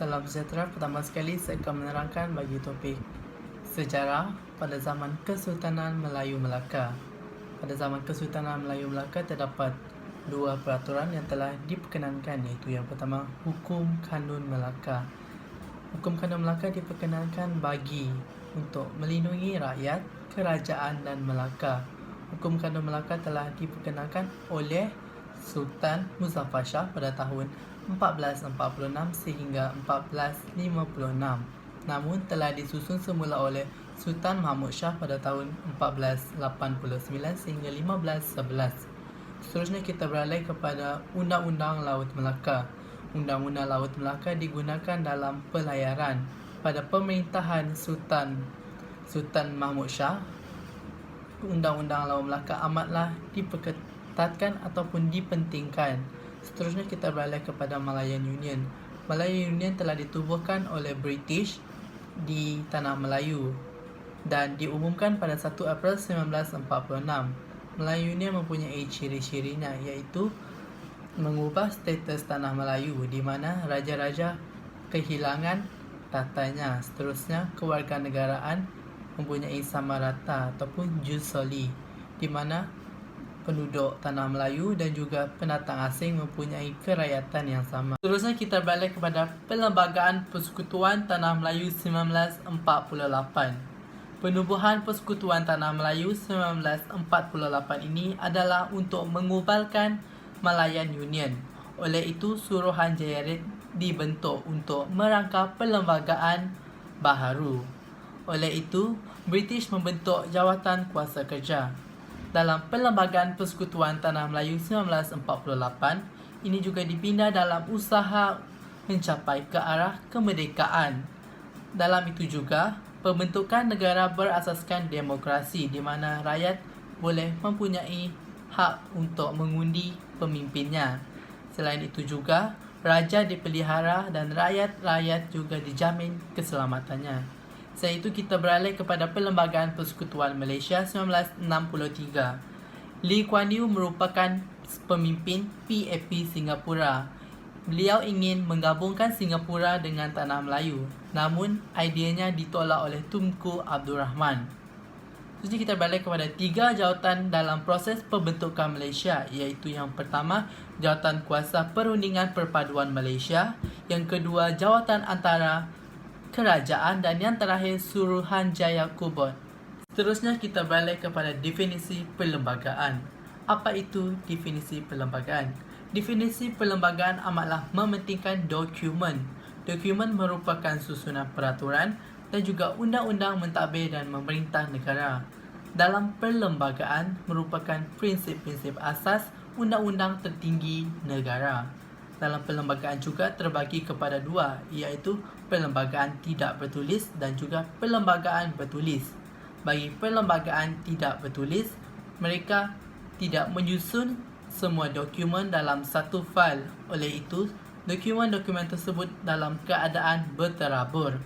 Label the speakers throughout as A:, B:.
A: Salam sejahtera. Pertama sekali saya akan menerangkan bagi topik sejarah pada zaman Kesultanan Melayu Melaka. Pada zaman Kesultanan Melayu Melaka terdapat dua peraturan yang telah diperkenankan, iaitu yang pertama Hukum Kanun Melaka. Hukum Kanun Melaka diperkenankan bagi untuk melindungi rakyat, kerajaan dan Melaka. Hukum Kanun Melaka telah diperkenalkan oleh Sultan Muzaffar Shah pada tahun 1446 sehingga 1456. Namun telah disusun semula oleh Sultan Mahmud Shah pada tahun 1489 sehingga 1511. Seterusnya kita beralih kepada Undang-Undang Laut Melaka. Undang-Undang Laut Melaka digunakan dalam pelayaran pada pemerintahan Sultan Mahmud Shah. Undang-Undang Laut Melaka amatlah diperketatkan ataupun dipentingkan. Seterusnya kita beralih kepada Malayan Union. Malayan Union telah ditubuhkan oleh British di Tanah Melayu dan diumumkan pada 1 April 1946. Malayan Union mempunyai ciri-cirinya, iaitu mengubah status Tanah Melayu di mana raja-raja kehilangan tatanya. Seterusnya, kewarganegaraan mempunyai sama rata ataupun jus soli, di mana penduduk Tanah Melayu dan juga pendatang asing mempunyai kerakyatan yang sama. Seterusnya kita balik kepada Perlembagaan Persekutuan Tanah Melayu 1948. Penubuhan Persekutuan Tanah Melayu 1948 ini adalah untuk mengubalkan Malayan Union. Oleh itu, Suruhanjaya Red dibentuk untuk merangka perlembagaan baharu. Oleh itu, British membentuk Jawatan Kuasa Kerja. Dalam Perlembagaan Persekutuan Tanah Melayu 1948, ini juga dipindah dalam usaha mencapai ke arah kemerdekaan. Dalam itu juga, pembentukan negara berasaskan demokrasi di mana rakyat boleh mempunyai hak untuk mengundi pemimpinnya. Selain itu juga, raja dipelihara dan rakyat-rakyat juga dijamin keselamatannya. Selain itu kita beralih kepada Perlembagaan Persekutuan Malaysia 1963. Lee Kuan Yew merupakan pemimpin PAP Singapura. Beliau ingin menggabungkan Singapura dengan Tanah Melayu, namun ideanya ditolak oleh Tunku Abdul Rahman. Seterusnya kita beralih kepada 3 jawatan dalam proses pembentukan Malaysia, iaitu yang pertama Jawatan Kuasa Perundingan Perpaduan Malaysia, yang kedua Jawatan Antara Kerajaan dan yang terakhir Suruhanjaya Kubot. Seterusnya kita beralih kepada definisi perlembagaan. Apa itu definisi perlembagaan? Definisi perlembagaan amatlah mementingkan dokumen. Dokumen merupakan susunan peraturan dan juga undang-undang mentadbir dan memerintah negara. Dalam perlembagaan merupakan prinsip-prinsip asas undang-undang tertinggi negara. Dalam perlembagaan juga terbagi kepada dua, iaitu perlembagaan tidak bertulis dan juga perlembagaan bertulis. Bagi perlembagaan tidak bertulis, mereka tidak menyusun semua dokumen dalam satu fail. Oleh itu, dokumen-dokumen tersebut dalam keadaan berterabur.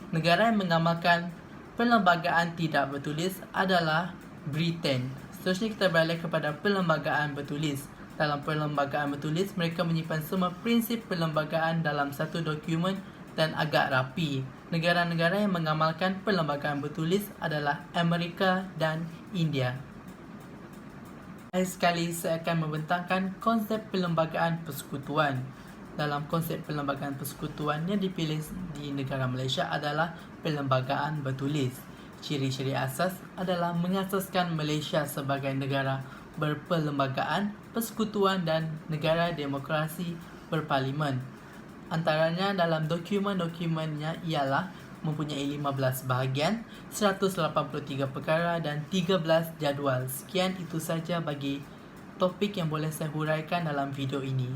A: Negara yang mengamalkan perlembagaan tidak bertulis adalah Britain. Seterusnya kita beralih kepada perlembagaan bertulis. Dalam perlembagaan bertulis, mereka menyimpan semua prinsip perlembagaan dalam satu dokumen dan agak rapi. Negara-negara yang mengamalkan perlembagaan bertulis adalah Amerika dan India. Sekali saya akan membentangkan konsep perlembagaan persekutuan. Dalam konsep perlembagaan persekutuan yang dipilih di negara Malaysia adalah perlembagaan bertulis. Ciri-ciri asas adalah mengasaskan Malaysia sebagai negara berperlembagaan, persekutuan dan negara demokrasi berparlimen. Antaranya dalam dokumen-dokumennya ialah mempunyai 15 bahagian, 183 perkara dan 13 jadual. Sekian itu saja bagi topik yang boleh saya huraikan dalam video ini.